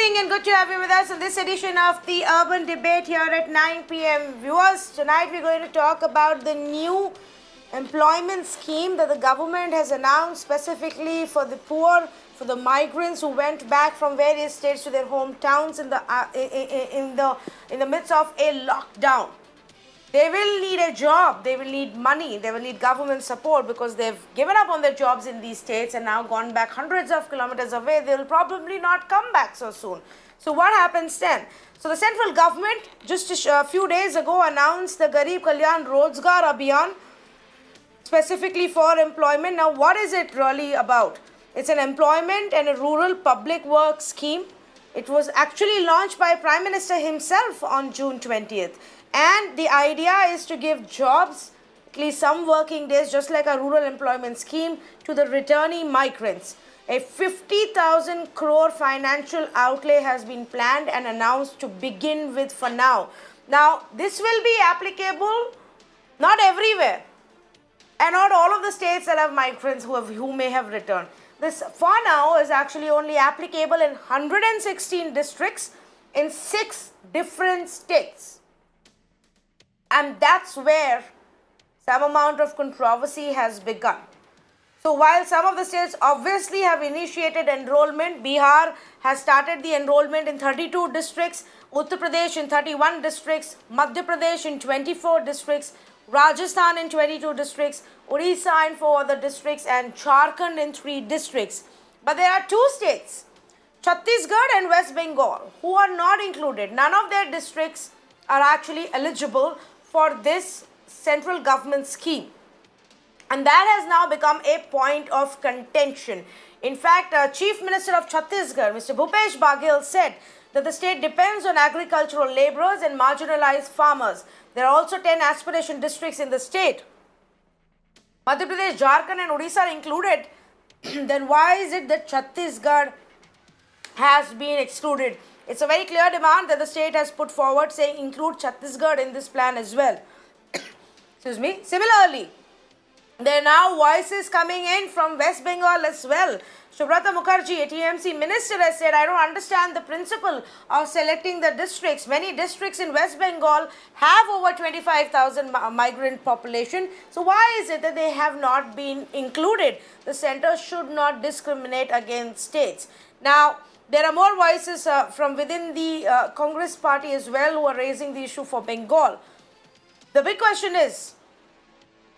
evening and good to have you with us in this edition of the Urban Debate here at 9 p.m. Viewers, tonight we're going to talk about the new employment scheme that the government has announced specifically for the poor, for the migrants who went back from various states to their hometowns in the midst of a lockdown. They will need a job, they will need money, they will need government support because they've given up on their jobs in these states and now gone back hundreds of kilometers away. They'll probably not come back so soon. So what happens then? So the central government just a few days ago announced the Garib Kalyan Rojgar Abhiyaan specifically for employment. Now what is it really about? It's an employment and a rural public works scheme. It was actually launched by Prime Minister himself on June 20th. And the idea is to give jobs, at least some working days, just like a rural employment scheme, to the returnee migrants. A 50,000 crore financial outlay has been planned and announced to begin with for now. Now, this will be applicable not everywhere and not all of the states that have migrants who may have returned. This for now is actually only applicable in 116 districts in 6 different states. And that's where some amount of controversy has begun. So while some of the states obviously have initiated enrollment, Bihar has started the enrollment in 32 districts, Uttar Pradesh in 31 districts, Madhya Pradesh in 24 districts, Rajasthan in 22 districts, Odisha in 4 other districts, and Jharkhand in 3 districts. But there are 2 states, Chhatisgarh and West Bengal, who are not included. None of their districts are actually eligible for this central government scheme. And that has now become a point of contention. In fact, Chief Minister of Chhatisgarh, Mr. Bhupesh Baghel, said that the state depends on agricultural laborers and marginalized farmers. There are also 10 aspiration districts in the state. Madhya Pradesh, Jharkhand and Odisha are included. Then why is it that Chhatisgarh has been excluded? It's a very clear demand that the state has put forward, saying include Chhatisgarh in this plan as well. Excuse me. Similarly, there are now voices coming in from West Bengal as well. Subrata Mukherjee, a TMC minister, has said, I don't understand the principle of selecting the districts. Many districts in West Bengal have over 25,000 migrant population. So why is it that they have not been included? The center should not discriminate against states. Now, there are more voices from within the Congress party as well who are raising the issue for Bengal. The big question is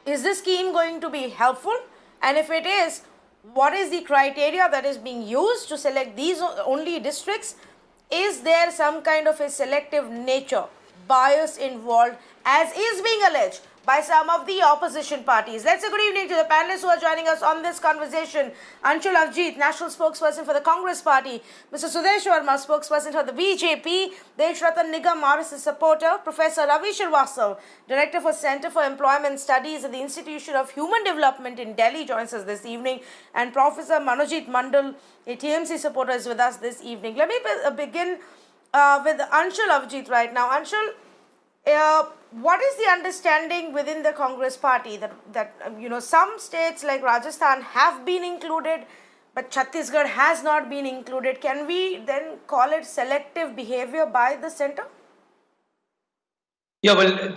this scheme going to be helpful? And if it is, what is the criteria that is being used to select these only districts? Is there some kind of a selective nature, bias involved, as is being alleged by some of the opposition parties? Let's say good evening to the panelists who are joining us on this conversation. Anshul Avijit, National Spokesperson for the Congress Party. Mr. Sudesh Verma, Spokesperson for the BJP. Deshratan Nigam, RSS supporter. Professor Ravi Srivastava, Director for Center for Employment Studies at the Institute of Human Development in Delhi, joins us this evening. And Professor Monojit Mondal, a TMC supporter, is with us this evening. Let me begin with Anshul Avijit right now. Anshul, what is the understanding within the Congress party that some states like Rajasthan have been included, but Chhattisgarh has not been included? Can we then call it selective behavior by the center? Yeah, well,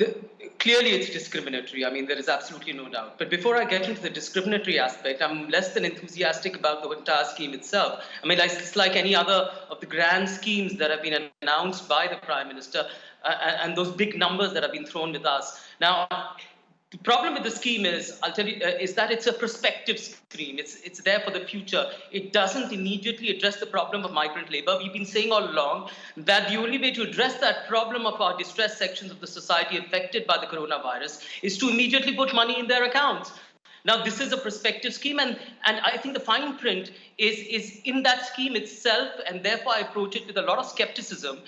clearly it's discriminatory. I mean, there is absolutely no doubt. But before I get into the discriminatory aspect, I'm less than enthusiastic about the entire scheme itself. I mean, it's like any other of the grand schemes that have been announced by the Prime Minister and those big numbers that have been thrown with us. Now, the problem with the scheme is, I'll tell you, is that it's a prospective scheme. It's there for the future. It doesn't immediately address the problem of migrant labor. We've been saying all along that the only way to address that problem of our distressed sections of the society affected by the coronavirus is to immediately put money in their accounts. Now, this is a prospective scheme, and I think the fine print is in that scheme itself, and therefore I approach it with a lot of skepticism,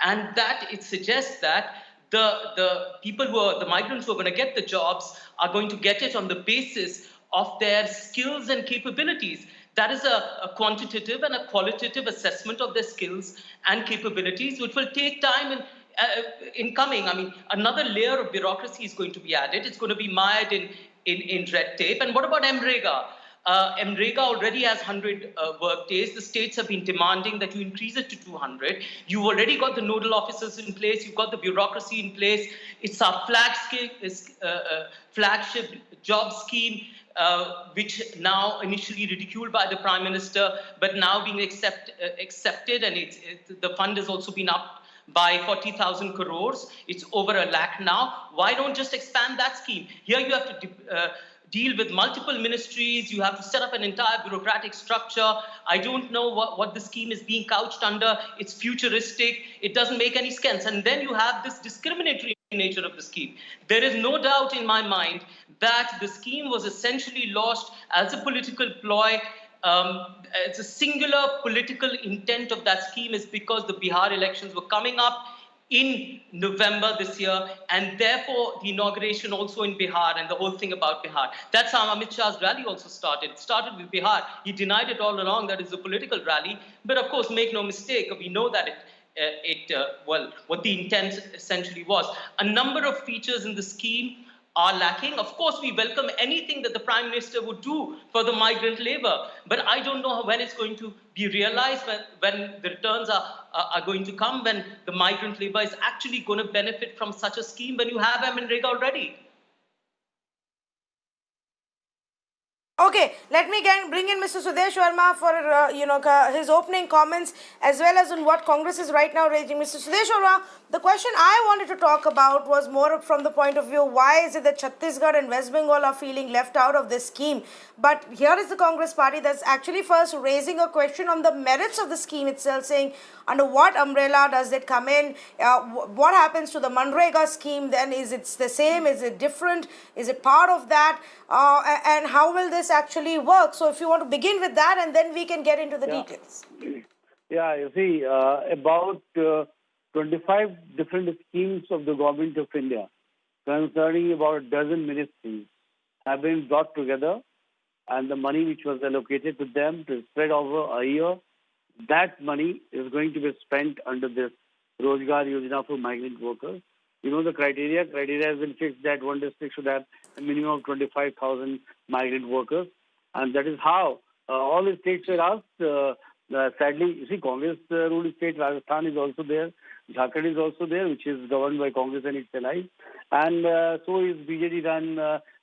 and that it suggests that the people the migrants who are going to get the jobs are going to get it on the basis of their skills and capabilities. That is a quantitative and a qualitative assessment of their skills and capabilities, which will take time in coming. I mean, another layer of bureaucracy is going to be added. It's going to be mired in red tape. And what about MREGA? MREGA already has 100 work days. The states have been demanding that you increase it to 200. You've already got the nodal officers in place. You've got the bureaucracy in place. It's our flagship job scheme, which now initially ridiculed by the Prime Minister, but now being accepted, and the fund has also been upped by 40,000 crores. It's over a lakh now. Why don't just expand that scheme? Here you have to deal with multiple ministries. You have to set up an entire bureaucratic structure. I don't know what the scheme is being couched under. It's futuristic. It doesn't make any sense. And then you have this discriminatory nature of the scheme. There is no doubt in my mind that the scheme was essentially launched as a political ploy. It's a singular political intent of that scheme is because the Bihar elections were coming up in November this year, and therefore the inauguration also in Bihar and the whole thing about Bihar. That's how Amit Shah's rally also started. It started with Bihar. He denied it all along that it's a political rally, but of course, make no mistake, we know that what the intent essentially was. A number of features in the scheme are lacking. Of course, we welcome anything that the Prime Minister would do for the migrant labor, but I don't know when it's going to be realized, when the returns are going to come, when the migrant labor is actually going to benefit from such a scheme when you have MNREGA already. Okay, let me again bring in Mr. Sudesh Verma for his opening comments as well as on what Congress is right now raising. Mr. Sudesh Verma, the question I wanted to talk about was more from the point of view, why is it that Chhatisgarh and West Bengal are feeling left out of this scheme? But here is the Congress party that's actually first raising a question on the merits of the scheme itself, saying under what umbrella does it come in? What happens to the Manrega scheme then? Is it the same? Is it different? Is it part of that? And how will this actually work? So if you want to begin with that, and then we can get into the details. Yeah, you see, about 25 different schemes of the government of India concerning about a dozen ministries have been brought together, and the money which was allocated to them to spread over a year, that money is going to be spent under this Rojgar Yojana for migrant workers. You know the criteria. Criteria has been fixed that one district should have a minimum of 25,000 migrant workers, and that is how all the states were asked. Sadly, you see, Congress ruled state Rajasthan is also there, Jharkhand is also there, which is governed by Congress and its allies, and so is BJP run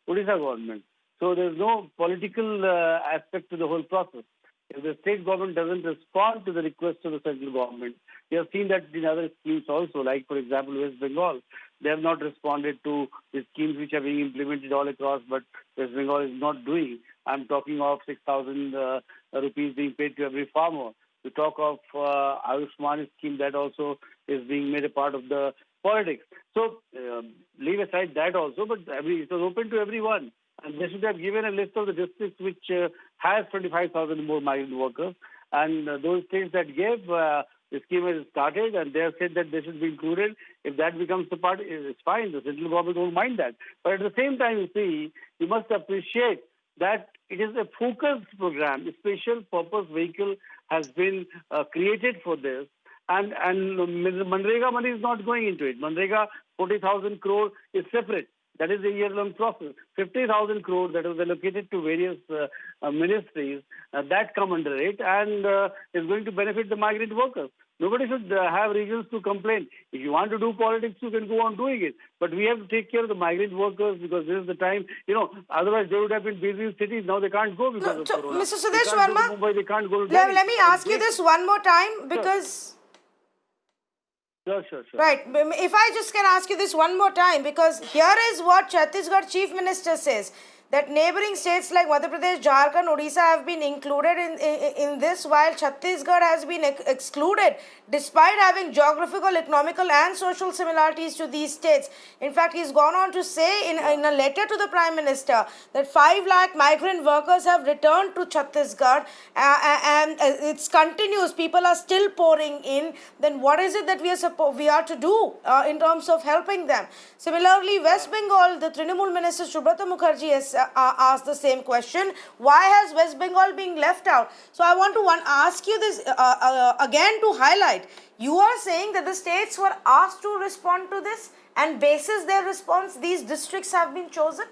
Odisha government. So there is no political aspect to the whole process. If the state government doesn't respond to the request of the central government, we have seen that in other schemes also, like, for example, West Bengal. They have not responded to the schemes which are being implemented all across, but West Bengal is not doing. I'm talking of 6,000 rupees being paid to every farmer. We talk of Ayushman scheme that also is being made a part of the politics. So leave aside that also, but it was open to everyone. And they should have given a list of the districts which has 25,000 more migrant workers. And those states that gave, the scheme has started, and they have said that they should be included. If that becomes the part, it's fine. The central government won't mind that. But at the same time, you see, you must appreciate that it is a focused program. A special purpose vehicle has been created for this. And Manrega money is not going into it. Manrega, 40,000 crore is separate. That is a year-long process. 50,000 crore that was allocated to various ministries, that come under it, and is going to benefit the migrant workers. Nobody should have reasons to complain. If you want to do politics, you can go on doing it. But we have to take care of the migrant workers because this is the time, otherwise they would have been busy in cities. Now they can't go because of Corona. Mr. Sudesh Verma, Mumbai, they can't go to let me ask you this one more time because... Sure. Right. If I just can ask you this one more time, because here is what Chhattisgarh Chief Minister says, that neighboring states like Madhya Pradesh, Jharkhand, Odisha have been included in this, while Chhattisgarh has been excluded despite having geographical, economical and social similarities to these states. In fact, he's gone on to say in a letter to the Prime Minister that 5 lakh migrant workers have returned to Chhattisgarh and it continues. People are still pouring in. Then what is it that we are to do in terms of helping them? Similarly, West Bengal, the Trinamool Minister Subrata Mukherjee has asked the same question. Why has West Bengal being left out? So I want to ask you this again to highlight. You are saying that the states were asked to respond to this, and basis their response, these districts have been chosen?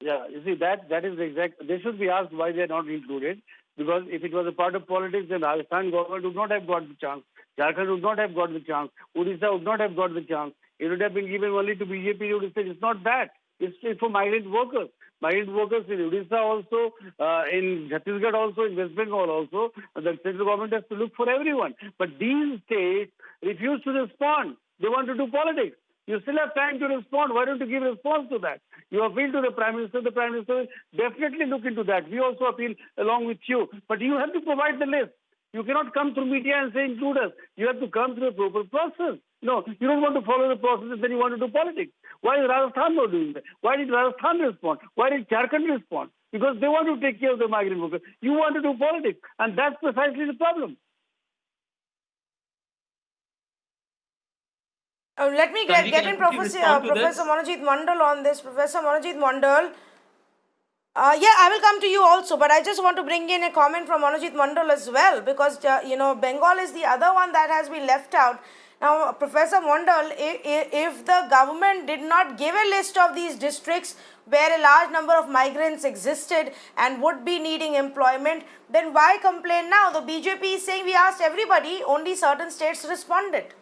Yeah, you see, that is exact. They should be asked why they are not included. Because if it was a part of politics, then Rajasthan government would not have got the chance. Jharkhand would not have got the chance. Odisha would not have got the chance. It would have been given only to BJP. You would say it's not that. It's for migrant workers. Migrant workers in Odisha also, in Chhatisgarh also, in West Bengal also. The central government has to look for everyone. But these states refuse to respond. They want to do politics. You still have time to respond. Why don't you give a response to that? You appeal to the Prime Minister. The Prime Minister will definitely look into that. We also appeal along with you. But you have to provide the list. You cannot come through media and say include us. You have to come through a proper process. No, you don't want to follow the process and then you want to do politics. Why is Rajasthan not doing that? Why did Rajasthan respond? Why did Jharkhand respond? Because they want to take care of the migrant workers. You want to do politics. And that's precisely the problem. Let me Tanvi, get can I in quickly respond to Professor this? Monojit Mondal on this. Professor Monojit Mondal. Yeah, I will come to you also, but I just want to bring in a comment from Monojit Mondal as well, because Bengal is the other one that has been left out. Now, Professor Mondal, if the government did not give a list of these districts where a large number of migrants existed and would be needing employment, then why complain now? The BJP is saying we asked everybody, only certain states responded.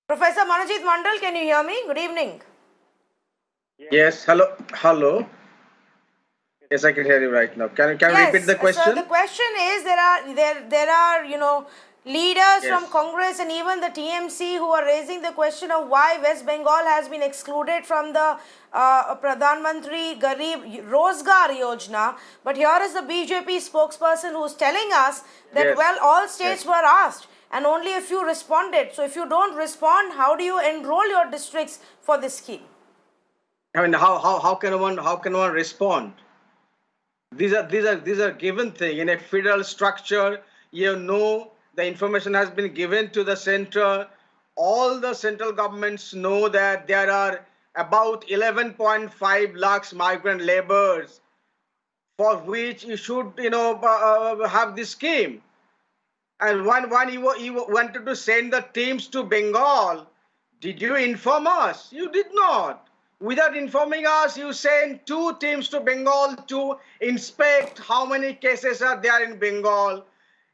Professor Monojit Mondal, can you hear me? Good evening. Yes, hello. Yes, I can hear you right now. Can you repeat the question? So the question is, there are leaders from Yes. Congress and even the TMC who are raising the question of why West Bengal has been excluded from the Pradhan Mantri Garib Rojgar Yojana. But here is the BJP spokesperson who's telling us that Yes. well, all states Yes. were asked and only a few responded. So if you don't respond, how do you enroll your districts for this scheme? I mean, how can one respond? These are given thing in a federal structure. The information has been given to the center. All the central governments know that there are about 11.5 lakhs migrant laborers for which you should have this scheme. And when you wanted to send the teams to Bengal, did you inform us? You did not. Without informing us, you sent 2 teams to Bengal to inspect how many cases are there in Bengal.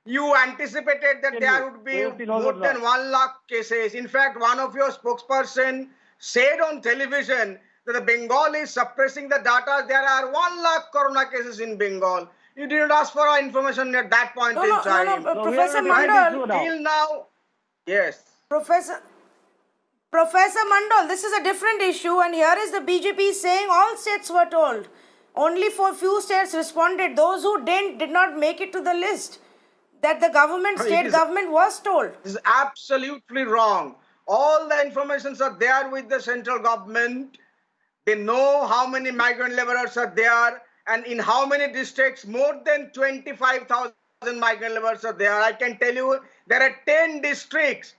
You anticipated that there would be more than 1 lakh cases. In fact, one of your spokesperson said on television that the Bengal is suppressing the data. There are 1 lakh corona cases in Bengal. You didn't ask for our information at that point in time. Professor we are Mondal. Till now, yes. Professor Mondal, this is a different issue, and here is the BJP saying all states were told. Only for few states responded. Those who did not make it to the list. That the state government was told. This is absolutely wrong. All the informations are there with the central government. They know how many migrant laborers are there and in how many districts. More than 25,000 migrant laborers are there. I can tell you there are 10 districts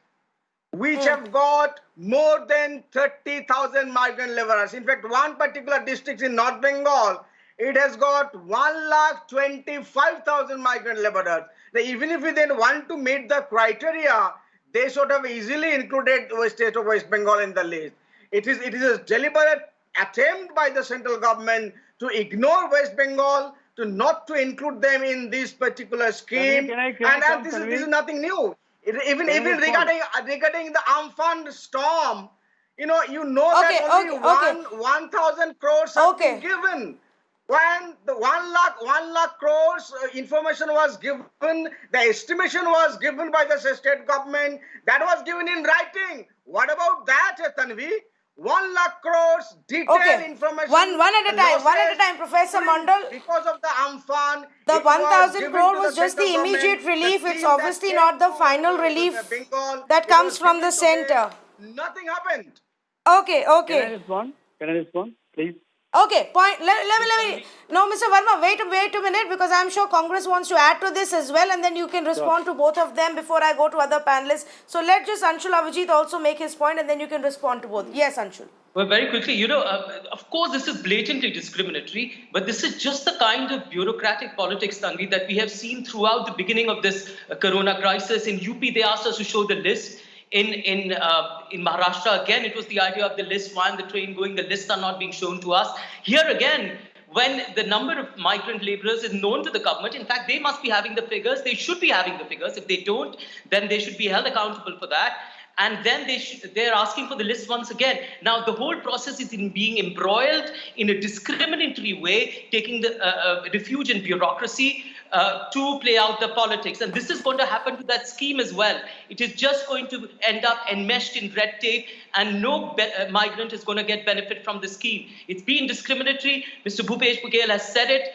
which have got more than 30,000 migrant laborers. In fact, one particular district in North Bengal, it has got 1,25,000 migrant laborers. Now, even if we then want to meet the criteria, they should have easily included the state of West Bengal in the list. It is a deliberate attempt by the central government to ignore West Bengal, to not to include them in this particular scheme. And this is nothing new. Even regarding the Amphan storm, that only 1,000 crores have been given. When the 1 lakh crores information was given, the estimation was given by the state government, that was given in writing. What about that, Tanvi? 1 lakh crores detailed information. One at a time, Professor Mondal. Because of the Amphan, the 1,000 crore was just the immediate relief. It's obviously not the final relief that comes from the center. Nothing happened. Okay. Can I respond, please? Okay, point. Let me. No, Mr. Verma, wait a minute, because I'm sure Congress wants to add to this as well, and then you can respond to both of them before I go to other panelists. So let just Anshul Avijit also make his point, and then you can respond to both. Yes, Anshul. Well, very quickly, of course, this is blatantly discriminatory, but this is just the kind of bureaucratic politics, Tanvi, that we have seen throughout the beginning of this corona crisis. In UP, they asked us to show the list. In Maharashtra, again, it was the idea of the list. Why on the train going? The lists are not being shown to us. Here again, when the number of migrant laborers is known to the government, in fact, they must be having the figures. They should be having the figures. If they don't, then they should be held accountable for that. And then they're asking for the list once again. Now, the whole process is in being embroiled in a discriminatory way, taking the refuge in bureaucracy to play out the politics. And this is going to happen to that scheme as well. It is just going to end up enmeshed in red tape, and no migrant is going to get benefit from the scheme. It's been discriminatory. Mr. Bhupesh Baghel has said it.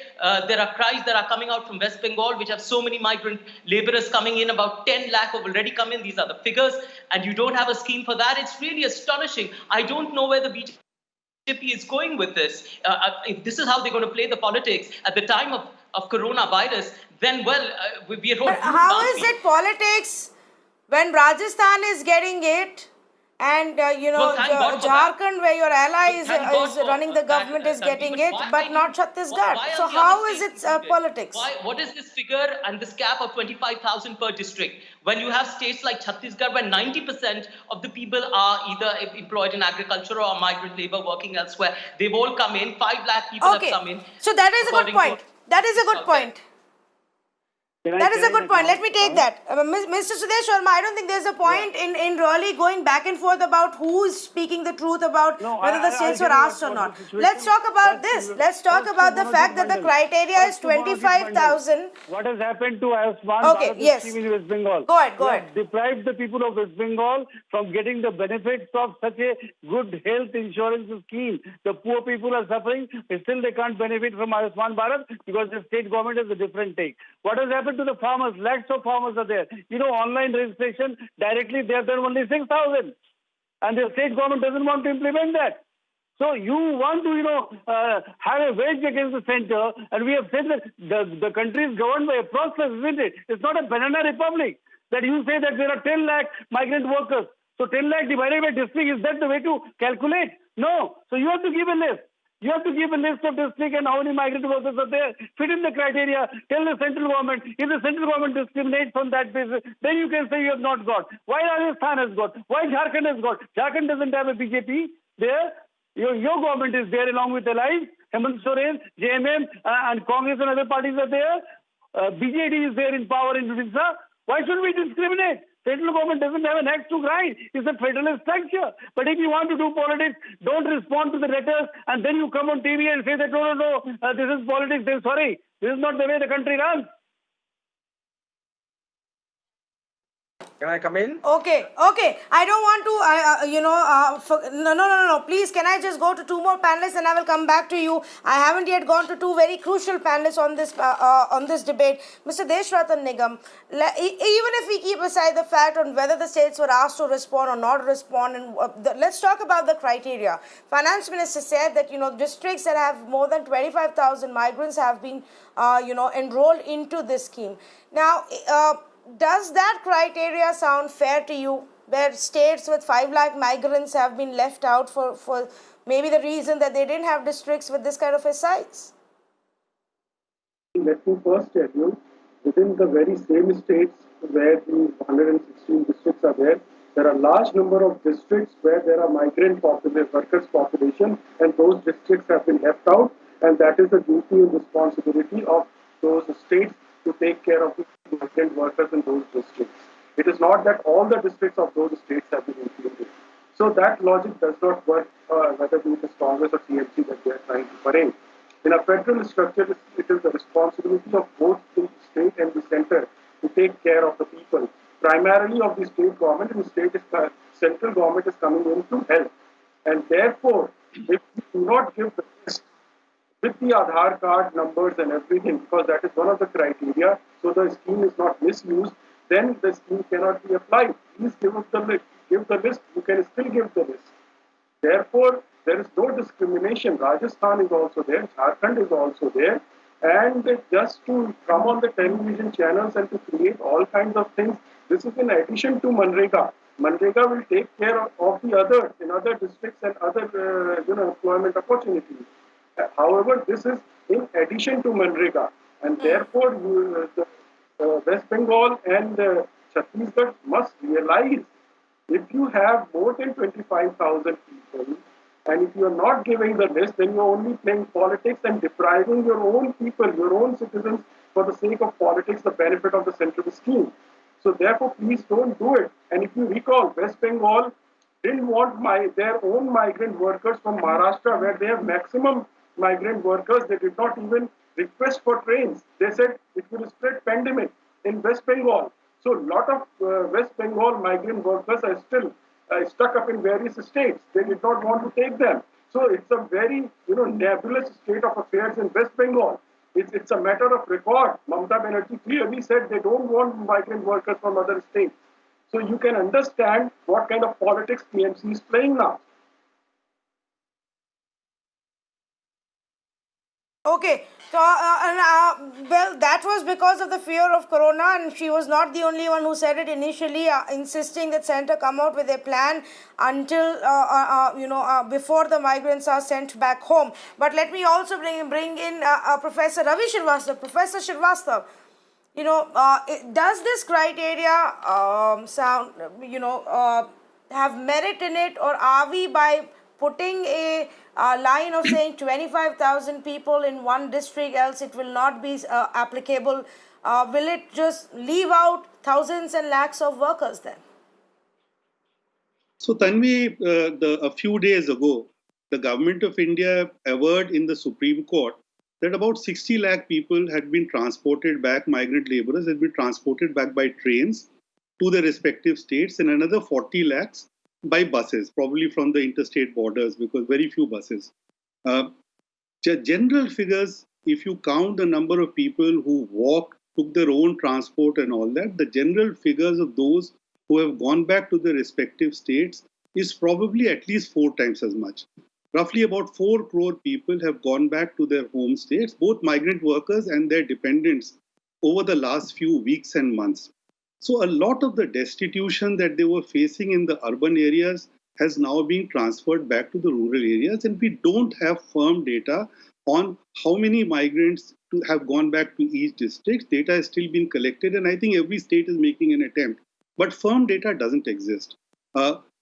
There are cries that are coming out from West Bengal, which have so many migrant laborers coming in. About 10 lakh have already come in. These are the figures. And you don't have a scheme for that. It's really astonishing. I don't know where the BJP is going with this. If this is how they're going to play the politics at the time of coronavirus, then, well, we are But how is it politics when Rajasthan is getting it? And, Jharkhand, where your ally is running the government, is getting it, but not Chhatisgarh. So how is it politics? What is this figure and this cap of 25,000 per district? When you have states like Chhatisgarh, where 90% of the people are either employed in agriculture or migrant labor working elsewhere, they've all come in. 5 lakh people have come in. So that is a good point. That is a good point. That is a good point. Let me take that. Mr. Sudesh Verma, I don't think there's a point in really going back and forth about who is speaking the truth about whether the states were asked or not. Let's talk about this. Let's talk about the fact that the criteria is 25,000. What has happened to Ayushman Bharat scheme in West Bengal? Go ahead. Deprived the people of West Bengal from getting the benefits of such a good health insurance scheme. The poor people are suffering. Still, they can't benefit from Ayushman Bharat because the state government has a different take. What has happened to the farmers? Lakhs of farmers are there. Online registration, directly they have done only 6,000. And the state government doesn't want to implement that. So you want to, have a wedge against the center, and we have said that the country is governed by a process, isn't it? It's not a banana republic that you say that there are 10 lakh migrant workers. So 10 lakh divided by district, is that the way to calculate? No. So you have to give a list. You have to give a list of districts and how many migrant workers are there, fit in the criteria, tell the central government. If the central government discriminates on that basis, then you can say you have not got. Why Rajasthan has got? Why Jharkhand has got? Jharkhand doesn't have a BJP there. Your government is there along with allies. Hemant Soren, JMM, and Congress and other parties are there. BJD is there in power in Odisha. Why should we discriminate? Central government doesn't have an axe to grind. It's a federalist structure. But if you want to do politics, don't respond to the letters, and then you come on TV and say that, no, this is politics. Then sorry, this is not the way the country runs. Can I come in? Okay. I don't want to, no. Please, can I just go to two more panelists and I will come back to you. I haven't yet gone to two very crucial panelists on this debate. Mr. Deshratan Nigam, even if we keep aside the fact on whether the states were asked to respond or not respond, and let's talk about the criteria. Finance Minister said that, districts that have more than 25,000 migrants have been, enrolled into this scheme. Now, does that criteria sound fair to you, where states with 5 lakh migrants have been left out for maybe the reason that they didn't have districts with this kind of a size? Let me first tell you, within the very same states where the 116 districts are there are a large number of districts where there are migrant workers population, and those districts have been left out, and that is the duty and responsibility of those states to take care of the migrant workers in those districts. It is not that all the districts of those states have been included. So that logic does not work, whether it is Congress or TMC that they are trying to parade. In a federal structure, it is the responsibility of both the state and the center to take care of the people, primarily of the state government, and the central government is coming in to help. And therefore, if we do not give the list with the Aadhaar card numbers and everything, because that is one of the criteria, so the scheme is not misused, then the scheme cannot be applied. Please give us the list. Give the list. You can still give the list. Therefore, there is no discrimination discrimination. Rajasthan is also there, Jharkhand is also there. And just to come on the television channels and to create all kinds of things, this is in addition to Manrega. Manrega will take care of the others in other districts and other employment opportunities. However, this is in addition to Manrega, and therefore West Bengal and Chhatisgarh must realize, if you have more than 25,000 people, and if you are not giving the list, then you are only playing politics and depriving your own people, your own citizens, for the sake of politics, the benefit of the central scheme. So therefore, please don't do it. And if you recall, West Bengal didn't want their own migrant workers from Maharashtra, where they have maximum migrant workers. They did not even request for trains. They said it will spread pandemic in West Bengal. So a lot of West Bengal migrant workers are still stuck up in various states. They did not want to take them. So it's a very nebulous state of affairs in West Bengal. It's a matter of record. Mamata Banerjee clearly said they don't want migrant workers from other states. So you can understand what kind of politics TMC is playing now. Okay, so well, that was because of the fear of corona, and she was not the only one who said it initially, insisting that centre come out with a plan until before the migrants are sent back home. But let me also bring in Professor Ravi Srivastava. Professor Srivastava, does this criteria have merit in it, or are we, by putting a line of saying 25,000 people in one district, else it will not be applicable, will it just leave out thousands and lakhs of workers then? So Tanvi, a few days ago, the government of India averred in the Supreme Court that about 60 lakh people had been transported back, migrant labourers had been transported back by trains to their respective states, and another 40 lakhs by buses, probably from the interstate borders, because very few buses. General figures, if you count the number of people who walked, took their own transport and all that, the general figures of those who have gone back to their respective states is probably at least 4 times as much. Roughly about 4 crore people have gone back to their home states, both migrant workers and their dependents, over the last few weeks and months. So a lot of the destitution that they were facing in the urban areas has now been transferred back to the rural areas, and we don't have firm data on how many migrants have gone back to each district. Data is still being collected, and I think every state is making an attempt, but firm data doesn't exist.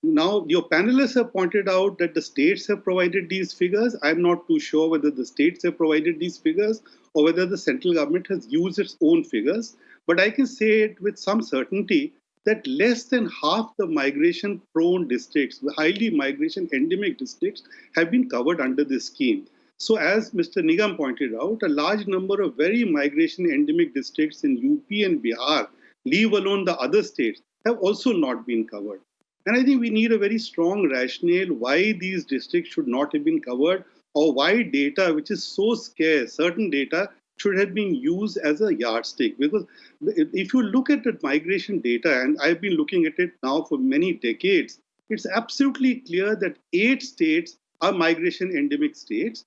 Now, your panelists have pointed out that the states have provided these figures. I'm not too sure whether the states have provided these figures or whether the central government has used its own figures. But I can say it with some certainty that less than half the migration-prone districts, the highly migration-endemic districts, have been covered under this scheme. So as Mr. Nigam pointed out, a large number of very migration-endemic districts in UP and Bihar, leave alone the other states, have also not been covered. And I think we need a very strong rationale why these districts should not have been covered, or why data, which is so scarce, certain data, should have been used as a yardstick. Because if you look at the migration data, and I've been looking at it now for many decades, it's absolutely clear that 8 states are migration endemic states.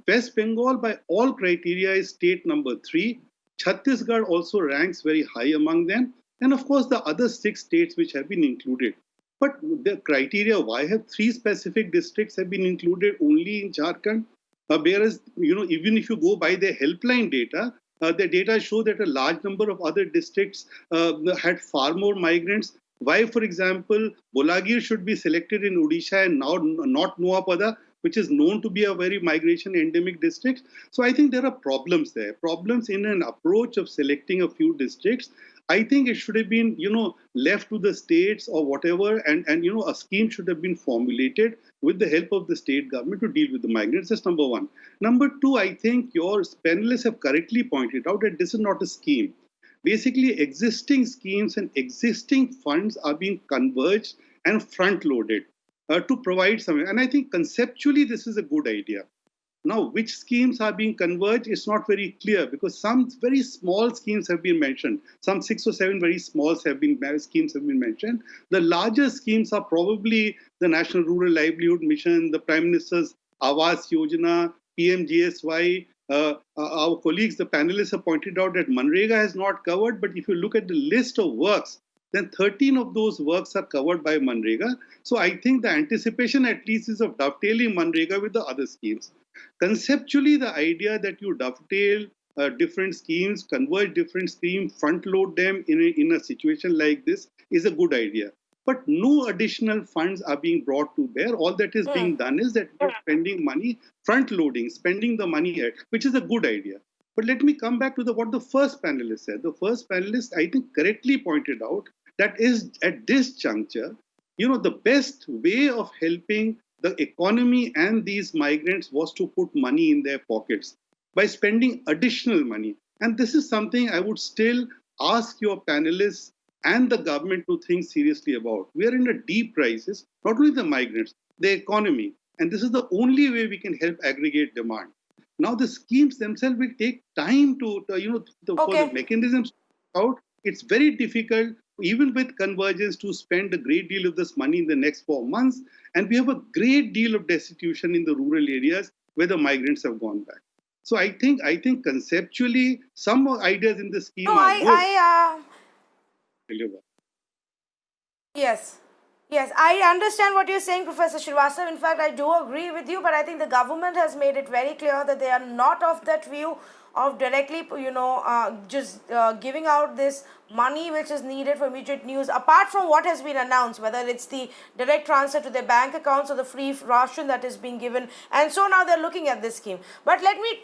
West Bengal, by all criteria, is state number 3. Chhattisgarh also ranks very high among them. And of course, the other 6 states which have been included. But the criteria, why have 3 specific districts have been included only in Jharkhand? Whereas, even if you go by their helpline data, the data show that a large number of other districts had far more migrants. Why, for example, Bolagir should be selected in Odisha and now not Noapada, which is known to be a very migration endemic district. So I think there are problems there, problems in an approach of selecting a few districts. I think it should have been, left to the states or whatever, and a scheme should have been formulated with the help of the state government to deal with the migrants. That's number 1. Number 2, I think your panelists have correctly pointed out that this is not a scheme. Basically, existing schemes and existing funds are being converged and front-loaded to provide something. And I think conceptually, this is a good idea. Now, which schemes are being converged is not very clear, because some very small schemes have been mentioned. Some 6 or 7 very small schemes have been mentioned. The larger schemes are probably the National Rural Livelihood Mission, the Prime Minister's Awas Yojana, PMGSY. Our colleagues, the panelists, have pointed out that Manrega has not covered, but if you look at the list of works, then 13 of those works are covered by Manrega. So I think the anticipation at least is of dovetailing Manrega with the other schemes. Conceptually, the idea that you dovetail different schemes, converge different schemes, front load them in a situation like this is a good idea. But no additional funds are being brought to bear. All that is being done is that we're spending money, front loading, spending the money, which is a good idea. But let me come back to what the first panelist said. The first panelist, I think, correctly pointed out that is at this juncture, the best way of helping the economy and these migrants was to put money in their pockets by spending additional money. And this is something I would still ask your panelists and the government to think seriously about. We are in a deep crisis, not only the migrants, the economy. And this is the only way we can help aggregate demand. Now, the schemes themselves will take time for the mechanisms out. It's very difficult, even with convergence, to spend a great deal of this money in the next 4 months. And we have a great deal of destitution in the rural areas where the migrants have gone back. So I think conceptually, some ideas in the scheme are good. Yes, I understand what you're saying, Professor Srivastava. In fact, I do agree with you, but I think the government has made it very clear that they are not of that view of directly, just giving out this money which is needed for immediate news, apart from what has been announced, whether it's the direct transfer to their bank accounts or the free ration that is being given. And so now they're looking at this scheme. But let me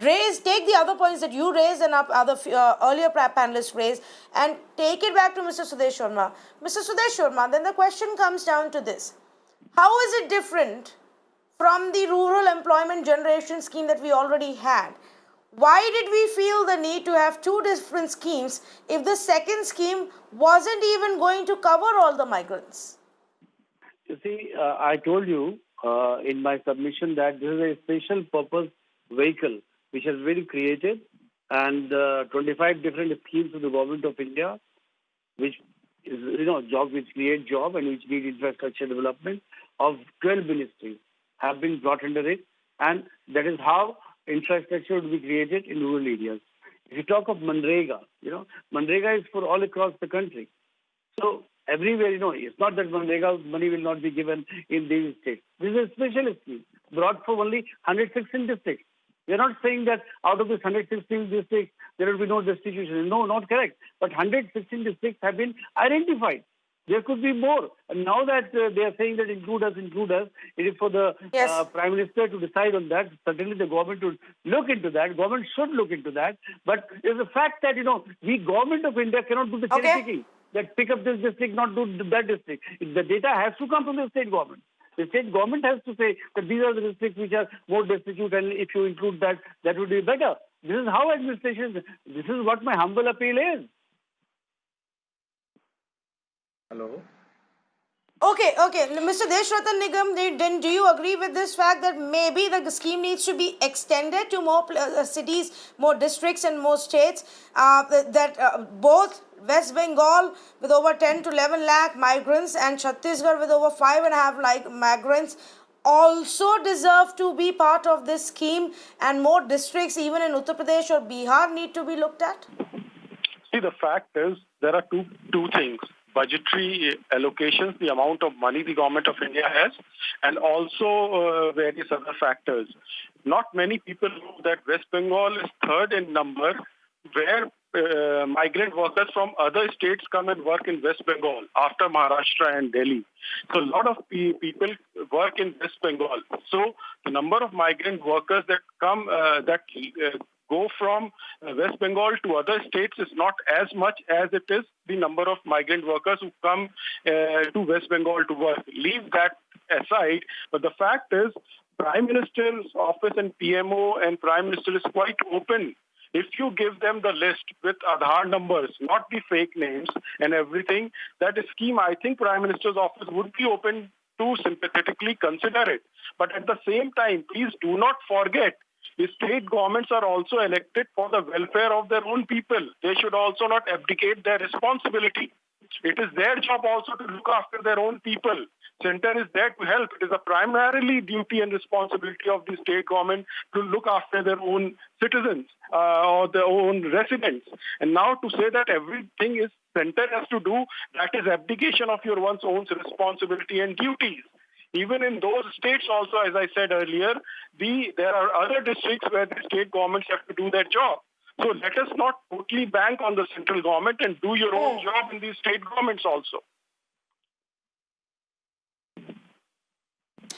take the other points that you raised and other earlier panelists raised and take it back to Mr. Sudesh Verma. Mr. Sudesh Verma, then the question comes down to this. How is it different from the rural employment generation scheme that we already had? Why did we feel the need to have two different schemes if the second scheme wasn't even going to cover all the migrants? You see, I told you in my submission that this is a special purpose vehicle which has been created, and 25 different schemes of the government of India, which is job which create job and which need infrastructure development of 12 ministries have been brought under it, and that is how infrastructure would be created in rural areas. If you talk of Manrega, Manrega is for all across the country. So everywhere, it's not that Manrega money will not be given in these states. This is a special scheme brought for only 116 districts. We are not saying that out of this 116 districts, there will be no destitution. No, not correct. But 116 districts have been identified. There could be more. And now that they are saying that include us, it is for the Prime Minister to decide on that. Certainly the government would look into that. Government should look into that. But it's a fact that, we government of India cannot do the cherry picking. That pick up this district, not do that district. The data has to come from the state government. The state government has to say that these are the districts which are more destitute, and if you include that, that would be better. This is how administration, this is what my humble appeal is. Hello? Okay. Mr. Deshratan Nigam, then do you agree with this fact that maybe the scheme needs to be extended to more cities, more districts and more states, both West Bengal with over 10 to 11 lakh migrants and Chhatisgarh with over 5.5 lakh migrants also deserve to be part of this scheme, and more districts even in Uttar Pradesh or Bihar need to be looked at? See, the fact is there are two things. Budgetary allocations, the amount of money the government of India has, and also various other factors. Not many people know that West Bengal is third in number, where migrant workers from other states come and work in West Bengal after Maharashtra and Delhi. So a lot of people work in West Bengal. So the number of migrant workers that come, go from West Bengal to other states is not as much as it is the number of migrant workers who come to West Bengal to work. Leave that aside, but the fact is Prime Minister's office and PMO and Prime Minister is quite open. If you give them the list with Aadhaar numbers, not the fake names and everything, that scheme, I think Prime Minister's office would be open to sympathetically consider it. But at the same time, please do not forget, the state governments are also elected for the welfare of their own people. They should also not abdicate their responsibility. It is their job also to look after their own people. Center is there to help. It is a primarily duty and responsibility of the state government to look after their own citizens or their own residents. And now to say that everything is center has to do, that is abdication of your one's own responsibility and duties. Even in those states also, as I said earlier, there are other districts where the state governments have to do their job. So let us not totally bank on the central government and do your own job in these state governments also.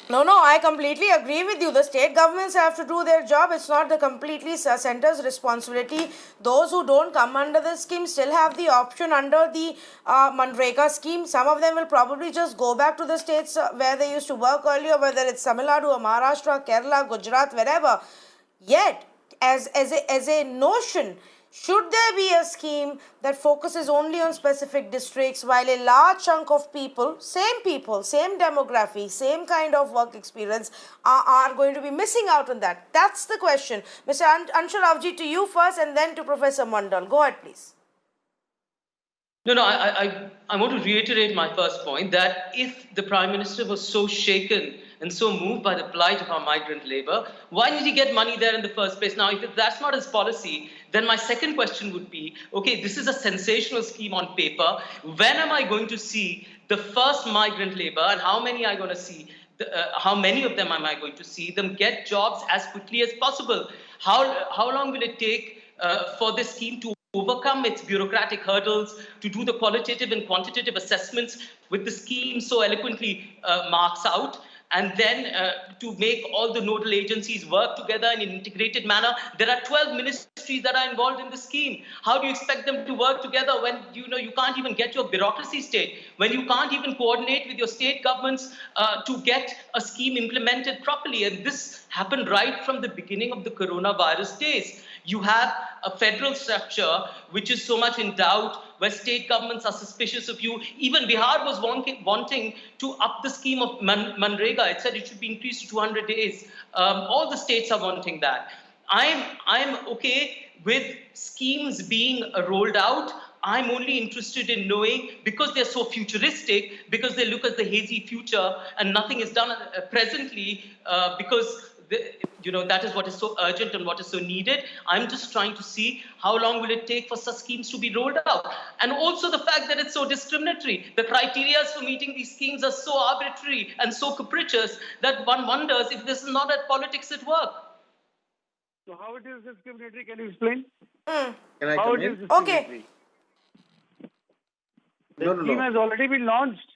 No, I completely agree with you. The state governments have to do their job. It's not the completely center's responsibility. Those who don't come under the scheme still have the option under the Manrega scheme. Some of them will probably just go back to the states where they used to work earlier, whether it's Tamil Nadu or Maharashtra, Kerala, Gujarat, wherever. Yet, as a notion, should there be a scheme that focuses only on specific districts while a large chunk of people, same demography, same kind of work experience are going to be missing out on that? That's the question. Mr. Anshul Avijit, to you first and then to Professor Mondal. Go ahead, please. No, I want to reiterate my first point that if the Prime Minister was so shaken and so moved by the plight of our migrant labor, why did he get money there in the first place? Now, if that's not his policy, then my second question would be, okay, this is a sensational scheme on paper. When am I going to see the first migrant labor, and how many am I going to see? How many of them am I going to see them get jobs as quickly as possible? How long will it take for this scheme to overcome its bureaucratic hurdles, to do the qualitative and quantitative assessments with the scheme so eloquently marks out, and then to make all the nodal agencies work together in an integrated manner? There are 12 ministries that are involved in the scheme. How do you expect them to work together when you can't even get your bureaucracy state, when you can't even coordinate with your state governments to get a scheme implemented properly? And this happened right from the beginning of the coronavirus days. You have a federal structure which is so much in doubt, where state governments are suspicious of you. Even Bihar was wanting to up the scheme of Manrega. It said it should be increased to 200 days. All the states are wanting that. I'm okay with schemes being rolled out. I'm only interested in knowing, because they're so futuristic, because they look at the hazy future and nothing is done presently, because that is what is so urgent and what is so needed. I'm just trying to see how long will it take for such schemes to be rolled out. And also the fact that it's so discriminatory. The criteria for meeting these schemes are so arbitrary and so capricious that one wonders if this is not at politics at work. So how it is discriminatory? Can you explain? Can I How come it in? is discriminatory? The scheme has already been launched.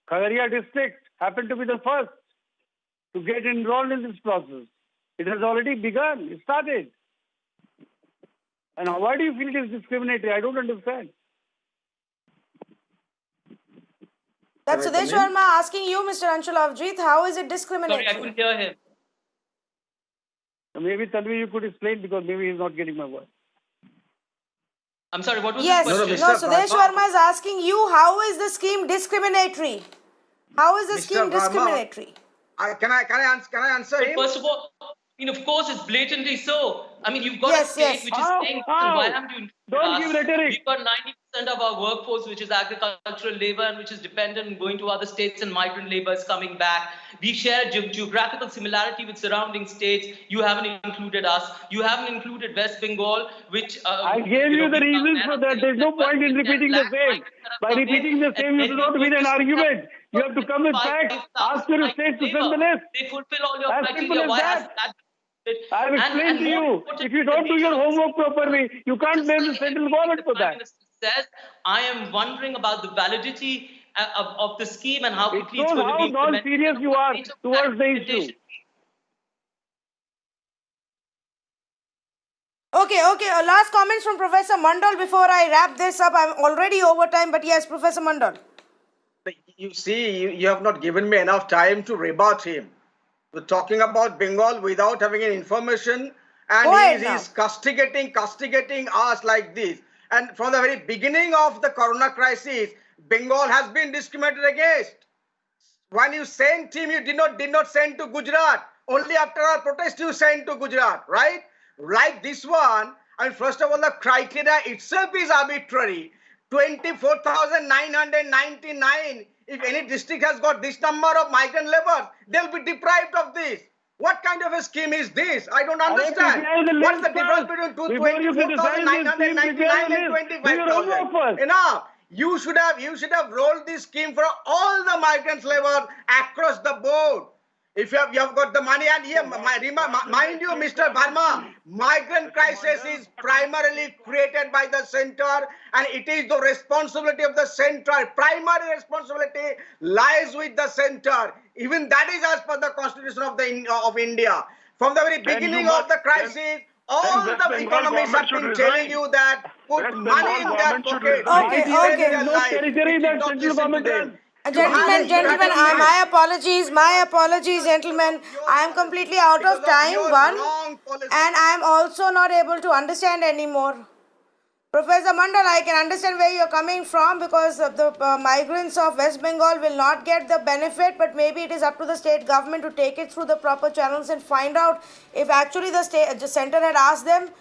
Khagaria district happened to be the first to get enrolled in this process. It has already begun. It started. And why do you feel it is discriminatory? I don't understand. That's Sudesh Verma asking you, Mr. Anshul Avijit, how is it discriminatory? Sorry, I couldn't hear him. Maybe Tanvi, you could explain, because maybe he's not getting my word. I'm sorry, what was the Yes, question? no, Sudesh Verma is asking you, how is the scheme discriminatory? How is the scheme discriminatory? Can I answer him? First of all, of course, it's blatantly so. You've got a state which is saying, why haven't you Don't give rhetoric. We've got 90% of our workforce which is agricultural labor and which is dependent on going to other states, and migrant labor is coming back. We share geographical similarity with surrounding states. You haven't included us. You haven't included West Bengal, which... I gave you the reasons for that. There's no point in repeating the same. By repeating the same, you do not win an argument. You have to come with facts. Ask your states to send the list. They fulfill all your As simple criteria. as Why that. has that? I have explained to you. If you don't do your homework properly, you can't blame the central government for that. The Prime Minister says, I am wondering about the validity of the scheme and how quickly it's going to be implemented. How non-serious you are towards the issue. Okay. Last comments from Professor Mondal before I wrap this up. I'm already over time, but yes, Professor Mondal. You see, you have not given me enough time to rebut him. We're talking about Bengal without having any information, and he is castigating us like this. And from the very beginning of the corona crisis, Bengal has been discriminated against. When you sent him, you did not send to Gujarat. Only after our protest you sent to Gujarat, right? Like this one, first of all, the criteria itself is arbitrary. 24,999. If any district has got this number of migrant laborers, they'll be deprived of this. What kind of a scheme is this? I don't understand. What's the difference between 24,999 and 25,000? Enough. You should have rolled this scheme for all the migrant laborers across the board. If you have got the money, and here, mind you, Mr. Verma, migrant crisis is primarily created by the center, and it is the responsibility of the center. Primary responsibility lies with the center. Even that is as per the Constitution of India. From the very beginning of the crisis, all the economists have been telling you that put money in their pocket. Gentlemen, my apologies, gentlemen. I am completely out of time, and I am also not able to understand anymore. Professor Mondal, I can understand where you're coming from, because the migrants of West Bengal will not get the benefit, but maybe it is up to the state government to take it through the proper channels and find out if actually the center had asked them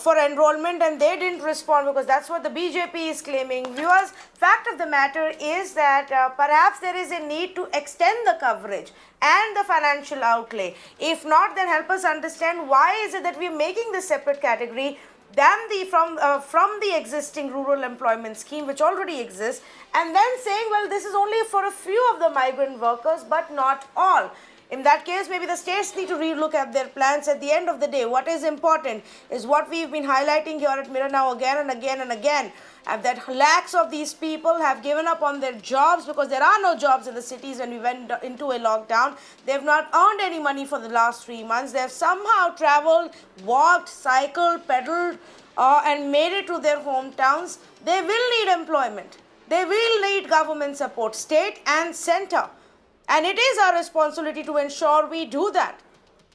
for enrollment and they didn't respond, because that's what the BJP is claiming. Viewers, fact of the matter is that perhaps there is a need to extend the coverage and the financial outlay. If not, then help us understand why is it that we are making this separate category than from the existing rural employment scheme, which already exists, and then saying, well, this is only for a few of the migrant workers but not all. In that case, maybe the states need to relook at their plans. At the end of the day, what is important is what we've been highlighting here at Mirror now again and again and again, and that lakhs of these people have given up on their jobs because there are no jobs in the cities when we went into a lockdown. They have not earned any money for the last 3 months. They have somehow traveled, walked, cycled, pedaled, and made it to their hometowns. They will need employment. They will need government support, state and center. And it is our responsibility to ensure we do that,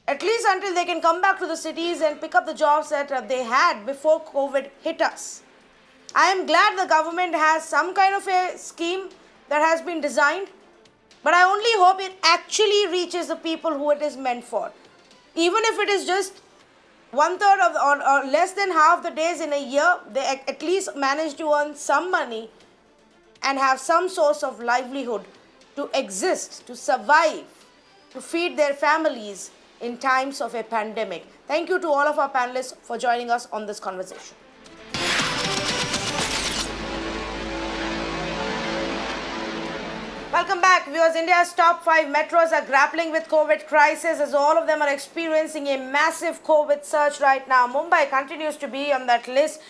at least until they can come back to the cities and pick up the jobs that they had before COVID hit us. I am glad the government has some kind of a scheme that has been designed, but I only hope it actually reaches the people who it is meant for. Even if it is just 1/3 of or less than half the days in a year, they at least manage to earn some money and have some source of livelihood to exist, to survive, to feed their families in times of a pandemic. Thank you to all of our panelists for joining us on this conversation. Welcome back, viewers. India's top 5 metros are grappling with COVID crisis, as all of them are experiencing a massive COVID surge right now. Mumbai continues to be on that list.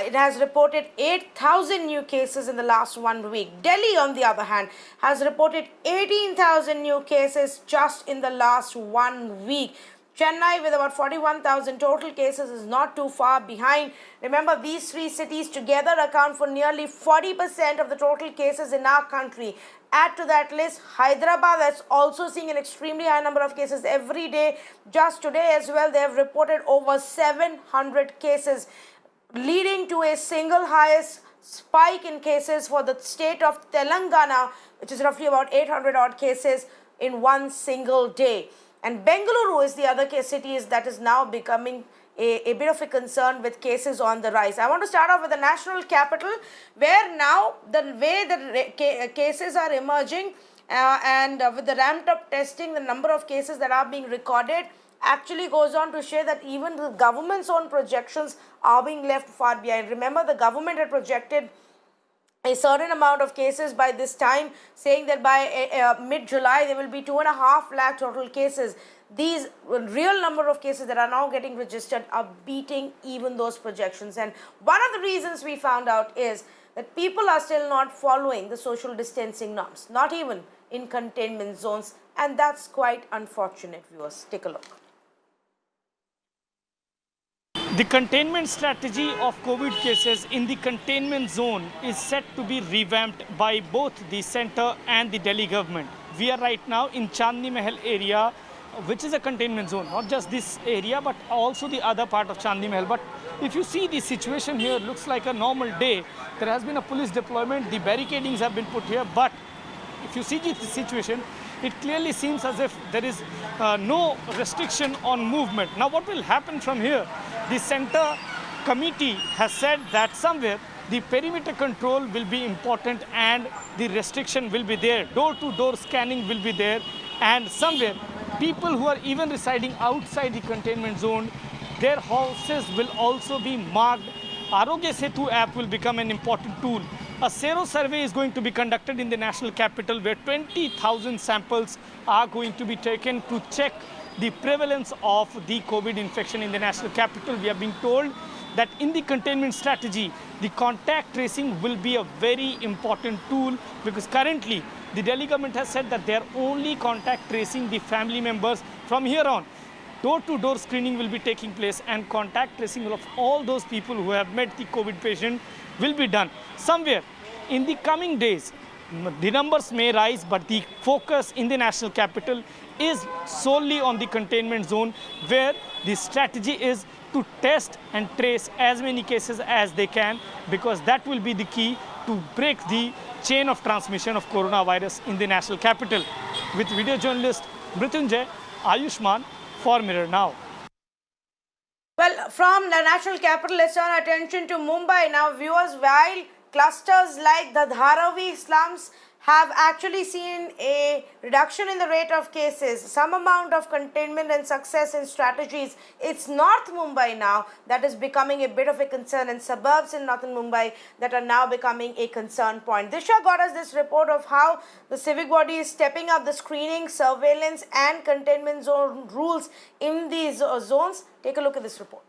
It has reported 8,000 new cases in the last 1 week. Delhi, on the other hand, has reported 18,000 new cases just in the last 1 week. Chennai, with about 41,000 total cases, is not too far behind. Remember, these 3 cities together account for nearly 40% of the total cases in our country. Add to that list Hyderabad, that's also seeing an extremely high number of cases every day. Just today as well, they have reported over 700 cases, leading to a single highest spike in cases for the state of Telangana, which is roughly about 800 odd cases in one single day. And Bengaluru is the other city that is now becoming a bit of a concern with cases on the rise. I want to start off with the national capital, where now the way the cases are emerging and with the ramped up testing, the number of cases that are being recorded actually goes on to show that even the government's own projections are being left far behind. Remember, the government had projected a certain amount of cases by this time, saying that by mid-July there will be 2.5 lakh total cases. These real number of cases that are now getting registered are beating even those projections. And one of the reasons we found out is that people are still not following the social distancing norms, not even in containment zones, and that's quite unfortunate, viewers. Take a look. The containment strategy of COVID cases in the containment zone is set to be revamped by both the center and the Delhi government. We are right now in Chandni Mahal area, which is a containment zone, not just this area, but also the other part of Chandni Mahal. But if you see the situation here, it looks like a normal day. There has been a police deployment, the barricadings have been put here, but if you see the situation, it clearly seems as if there is no restriction on movement. Now, what will happen from here? The center committee has said that somewhere the perimeter control will be important and the restriction will be there. Door-to-door scanning will be there, and somewhere people who are even residing outside the containment zone, their houses will also be marked. Arogya Setu app will become an important tool. A Sero survey is going to be conducted in the national capital where 20,000 samples are going to be taken to check the prevalence of the COVID infection in the national capital. We are being told that in the containment strategy, the contact tracing will be a very important tool, because currently the Delhi government has said that they are only contact tracing the family members. From here on, door-to-door screening will be taking place and contact tracing of all those people who have met the COVID patient will be done. Somewhere in the coming days, the numbers may rise, but the focus in the national capital is solely on the containment zone, where the strategy is to test and trace as many cases as they can, because that will be the key to break the chain of transmission of coronavirus in the national capital. With video journalist Mrityunjay, Ayushman for Mirror Now. Well, from the national capital, let's turn our attention to Mumbai now. Viewers, while clusters like the Dharavi slums have actually seen a reduction in the rate of cases, some amount of containment and success in strategies, it's North Mumbai now that is becoming a bit of a concern, and suburbs in northern Mumbai that are now becoming a concern point. Disha got us this report of how the civic body is stepping up the screening, surveillance and containment zone rules in these zones. Take a look at this report.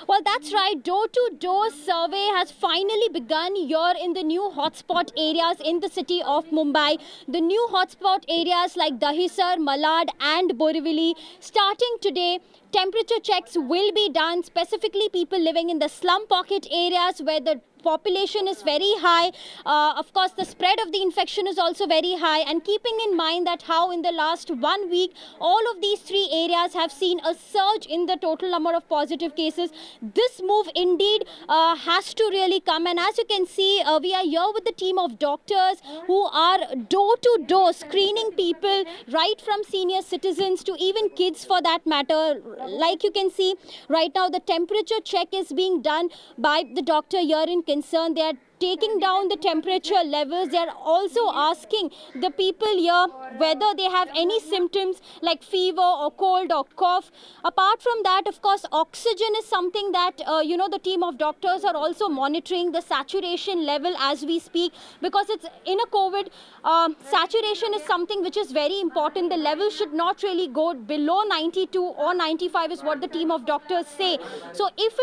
Well, that's right. Door-to-door survey has finally begun here in the new hotspot areas in the city of Mumbai. The new hotspot areas like Dahisar, Malad and Borivali. Starting today, temperature checks will be done, specifically people living in the slum pocket areas where the population is very high. Of course, the spread of the infection is also very high, and keeping in mind that how in the last 1 week, all of these three areas have seen a surge in the total number of positive cases. This move indeed has to really come, and as you can see, we are here with the team of doctors who are door-to-door screening people, right from senior citizens to even kids for that matter. Like you can see right now, the temperature check is being done by the doctor here in concern. They are taking down the temperature levels. They are also asking the people here whether they have any symptoms like fever or cold or cough. Apart from that, of course, oxygen is something that the team of doctors are also monitoring the saturation level as we speak, because it's in a COVID, saturation is something which is very important. The level should not really go below 92 or 95 is what the team of doctors say. So if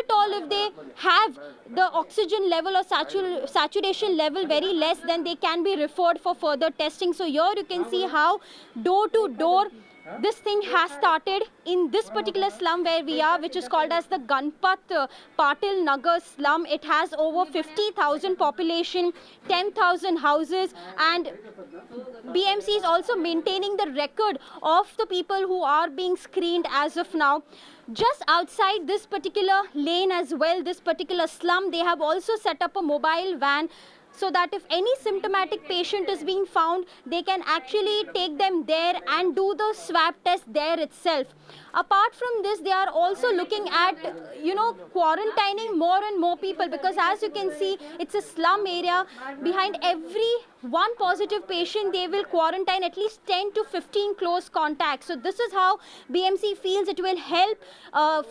they have the oxygen level or saturation level very less, then they can be referred for further testing. So here you can see how door to door this thing has started in this particular slum where we are, which is called as the Ganpat Patil Nagar slum. It has over 50,000 population, 10,000 houses, and BMC is also maintaining the record of the people who are being screened as of now. Just outside this particular lane as well, this particular slum, they have also set up a mobile van, so that if any symptomatic patient is being found, they can actually take them there and do the swab test there itself. Apart from this, they are also looking at, quarantining more and more people, because as you can see, it's a slum area. Behind every one positive patient, they will quarantine at least 10 to 15 close contacts. So this is how BMC feels it will help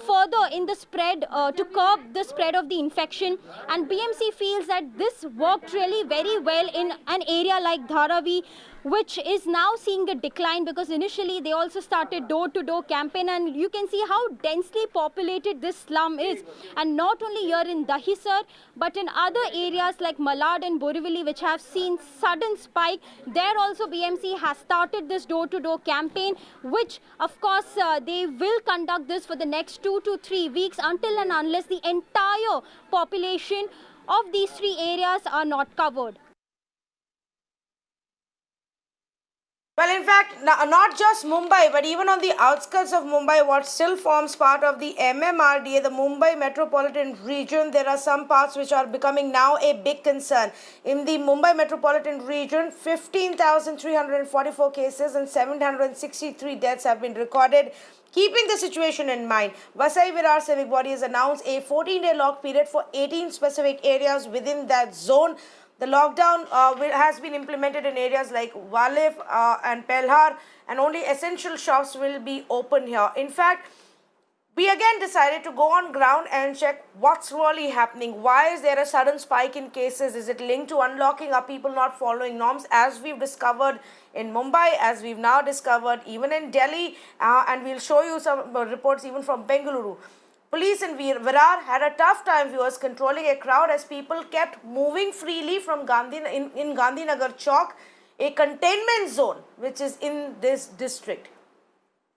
further in the spread, to curb the spread of the infection. And BMC feels that this worked really very well in an area like Dharavi, which is now seeing a decline, because initially they also started door-to-door campaign, and you can see how densely populated this slum is. And not only here in Dahisar, but in other areas like Malad and Borivali, which have seen sudden spike, there also BMC has started this door-to-door campaign, which of course they will conduct this for the next 2 to 3 weeks until and unless the entire population of these three areas are not covered. Well, in fact, not just Mumbai, but even on the outskirts of Mumbai, what still forms part of the MMRDA, the Mumbai Metropolitan Region, there are some parts which are becoming now a big concern. In the Mumbai Metropolitan Region, 15,344 cases and 763 deaths have been recorded. Keeping the situation in mind, Vasai Virar Civic Body has announced a 14-day lock period for 18 specific areas within that zone. The lockdown has been implemented in areas like Walif and Pelhar, and only essential shops will be open here. In fact, we again decided to go on ground and check what's really happening. Why is there a sudden spike in cases? Is it linked to unlocking? Are people not following norms? As we've discovered in Mumbai, as we've now discovered even in Delhi, and we'll show you some reports even from Bengaluru. Police in Virar had a tough time, viewers, controlling a crowd as people kept moving freely from in Gandhinagar Chowk, a containment zone which is in this district.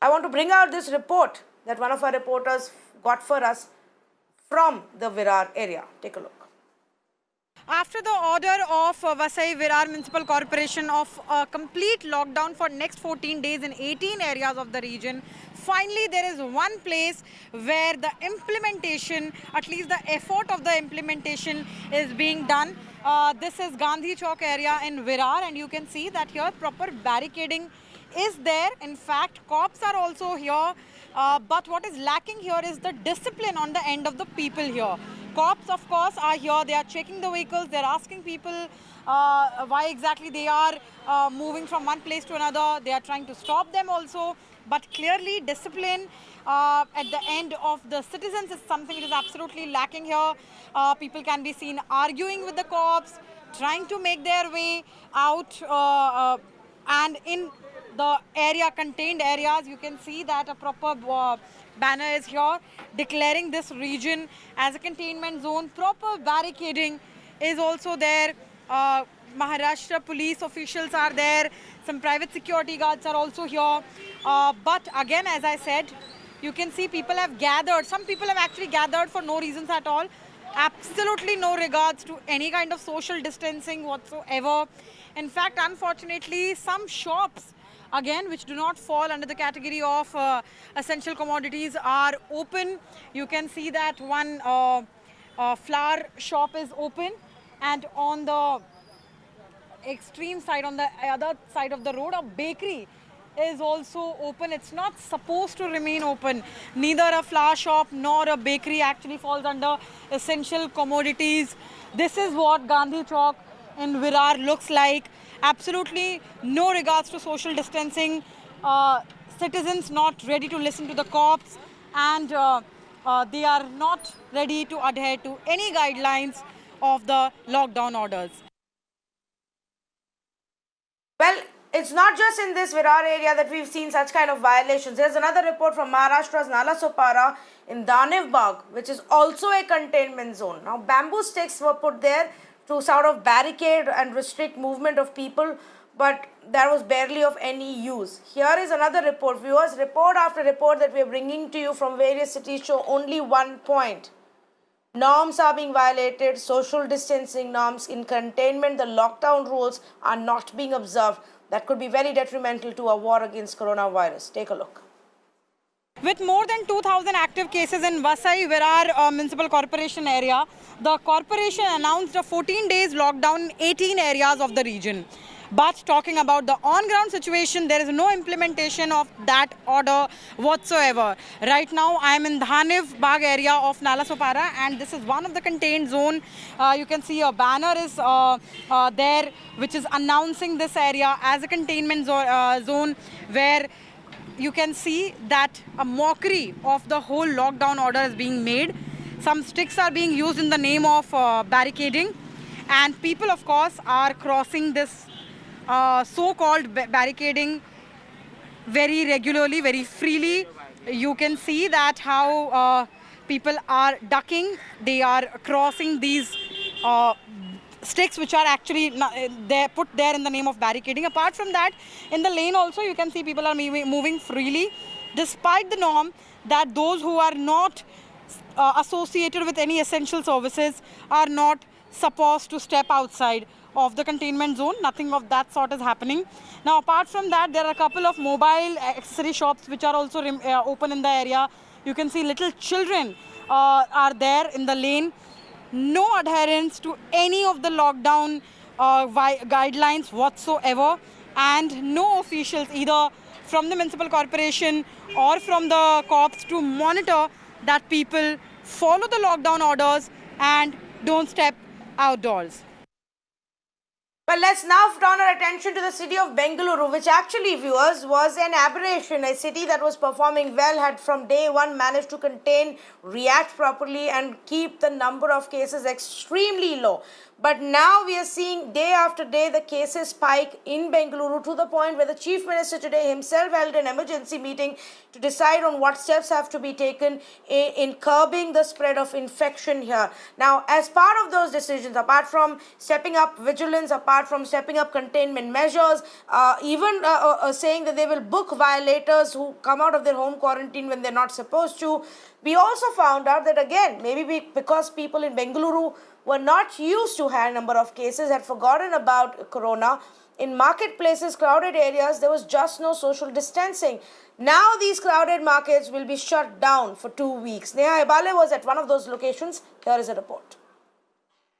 I want to bring out this report that one of our reporters got for us from the Virar area. Take a look. After the order of Vasai Virar Municipal Corporation of a complete lockdown for next 14 days in 18 areas of the region, finally there is one place where the implementation, at least the effort of the implementation is being done. This is Gandhi Chowk area in Virar, and you can see that here proper barricading is there. In fact, cops are also here, but what is lacking here is the discipline on the end of the people here. Cops, of course, are here. They are checking the vehicles. They're asking people why exactly they are moving from one place to another. They are trying to stop them also. But clearly, discipline at the end of the citizens is something that is absolutely lacking here. People can be seen arguing with the cops, trying to make their way out. And in the area, contained areas, you can see that a proper banner is here declaring this region as a containment zone. Proper barricading is also there. Maharashtra police officials are there. Some private security guards are also here. But again, as I said, you can see people have gathered. Some people have actually gathered for no reasons at all. Absolutely no regards to any kind of social distancing whatsoever. In fact, unfortunately, some shops, again, which do not fall under the category of essential commodities, are open. You can see that one flower shop is open, and on the extreme side, on the other side of the road, a bakery is also open. It's not supposed to remain open. Neither a flower shop nor a bakery actually falls under essential commodities. This is what Gandhi Chowk in Virar looks like. Absolutely no regards to social distancing. Citizens not ready to listen to the cops, and they are not ready to adhere to any guidelines of the lockdown orders. Well, it's not just in this Virar area that we've seen such kind of violations. There's another report from Maharashtra's Nalasopara in Danev Bagh, which is also a containment zone. Now, bamboo sticks were put there to sort of barricade and restrict movement of people, but there was barely of any use. Here is another report. Viewers, report after report that we are bringing to you from various cities show only one point. Norms are being violated, social distancing norms in containment, the lockdown rules are not being observed. That could be very detrimental to our war against coronavirus. Take a look. With more than 2,000 active cases in Vasai Virar Municipal Corporation area, the corporation announced a 14 days lockdown in 18 areas of the region. But talking about the on-ground situation, there is no implementation of that order whatsoever. Right now, I am in Danev Bagh area of Nalasopara, and this is one of the contained zone. You can see a banner is there, which is announcing this area as a containment zone, where you can see that a mockery of the whole lockdown order is being made. Some sticks are being used in the name of barricading, and people, of course, are crossing this so-called barricading very regularly, very freely. You can see that how people are ducking. They are crossing these sticks, which are actually put there in the name of barricading. Apart from that, in the lane also you can see people are moving freely, despite the norm that those who are not associated with any essential services are not supposed to step outside of the containment zone. Nothing of that sort is happening. Now, apart from that, there are a couple of mobile accessory shops which are also open in the area. You can see little children are there in the lane. No adherence to any of the lockdown guidelines whatsoever, and no officials either from the municipal corporation or from the cops to monitor that people follow the lockdown orders and don't step outdoors. Well, let's now turn our attention to the city of Bengaluru, which actually, viewers, was an aberration. A city that was performing well had from day one managed to contain, react properly and keep the number of cases extremely low. But now we are seeing day after day the cases spike in Bengaluru to the point where the Chief Minister today himself held an emergency meeting to decide on what steps have to be taken in curbing the spread of infection here. Now, as part of those decisions, apart from stepping up vigilance, apart from stepping up containment measures, even saying that they will book violators who come out of their home quarantine when they're not supposed to, we also found out that again, maybe because people in Bengaluru were not used to high number of cases, had forgotten about corona. In marketplaces, crowded areas, there was just no social distancing. Now these crowded markets will be shut down for 2 weeks. Neha Ibale was at one of those locations. Here is a report.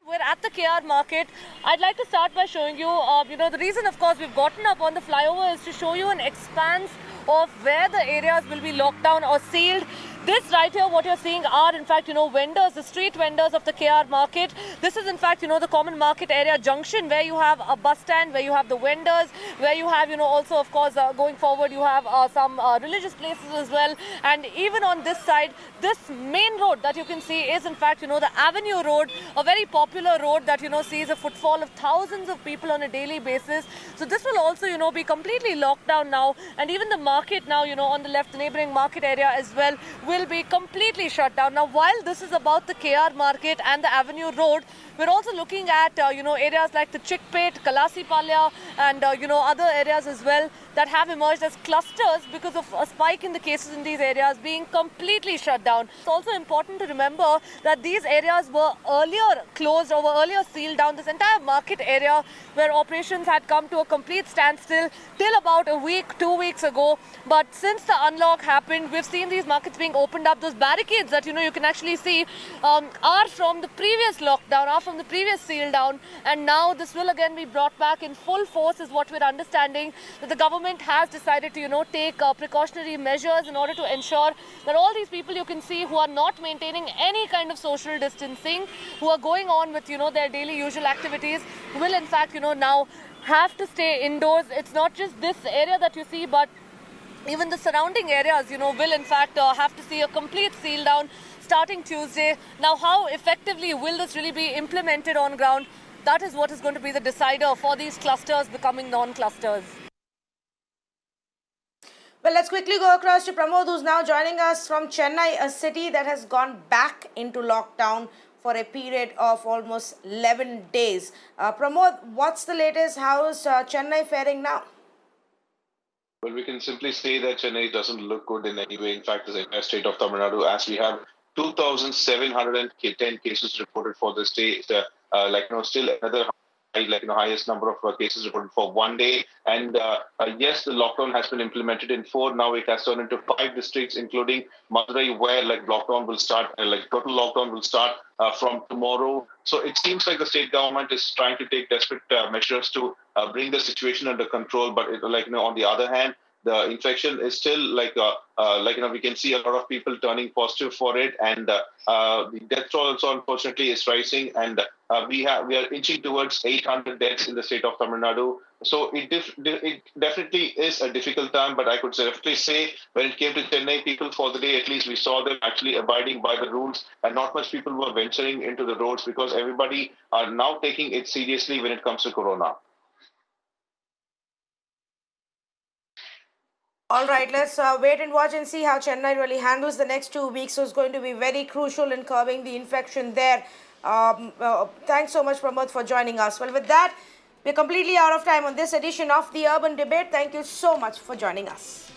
We're at the KR market. I'd like to start by showing you, the reason, of course, we've gotten up on the flyover is to show you an expanse of where the areas will be locked down or sealed. This right here, what you're seeing are, in fact, vendors, the street vendors of the KR market. This is, in fact, the common market area junction where you have a bus stand, where you have the vendors, where you have, also, of course, going forward, you have some religious places as well. And even on this side, this main road that you can see is, in fact, the Avenue Road, a very popular road that, sees a footfall of thousands of people on a daily basis. So this will also, be completely locked down now. And even the market now, on the left, the neighboring market area as well, will be completely shut down. Now, while this is about the KR market and the Avenue Road, we're also looking at, areas like the Chickpet, Kalasipalya and, other areas as well that have emerged as clusters because of a spike in the cases in these areas being completely shut down. It's also important to remember that these areas were earlier closed or were earlier sealed down. This entire market area where operations had come to a complete standstill till about a week, 2 weeks ago. But since the unlock happened, we've seen these markets being opened up. Those barricades that, you can actually see are from the previous lockdown, are from the previous seal down. And now this will again be brought back in full force is what we're understanding, that the government has decided to, take precautionary measures in order to ensure that all these people you can see who are not maintaining any kind of social distancing, who are going on with, their daily usual activities, will in fact, now have to stay indoors. It's not just this area that you see, but even the surrounding areas, will in fact have to see a complete seal down starting Tuesday. Now, how effectively will this really be implemented on ground? That is what is going to be the decider for these clusters becoming non-clusters. Well, let's quickly go across to Pramod, who's now joining us from Chennai, a city that has gone back into lockdown for a period of almost 11 days. Pramod, what's the latest? How is Chennai faring now? Well, we can simply say that Chennai doesn't look good in any way. In fact, the entire state of Tamil Nadu, as we have 2,710 cases reported for this day, still another highest number of cases reported for 1 day. And yes, the lockdown has been implemented in 4. Now it has turned into 5 districts, including Madurai, where lockdown will start, total lockdown will start from tomorrow. So it seems like the state government is trying to take desperate measures to bring the situation under control. But on the other hand, the infection is still we can see a lot of people turning positive for it, and the death toll also unfortunately is rising, and we are inching towards 800 deaths in the state of Tamil Nadu. So it definitely is a difficult time, but I could definitely say when it came to Chennai, people for the day, at least we saw them actually abiding by the rules, and not much people were venturing into the roads because everybody are now taking it seriously when it comes to corona. All right, let's wait and watch and see how Chennai really handles the next 2 weeks. So it's going to be very crucial in curbing the infection there. Thanks so much, Pramod, for joining us. Well, with that, we're completely out of time on this edition of The Urban Debate. Thank you so much for joining us.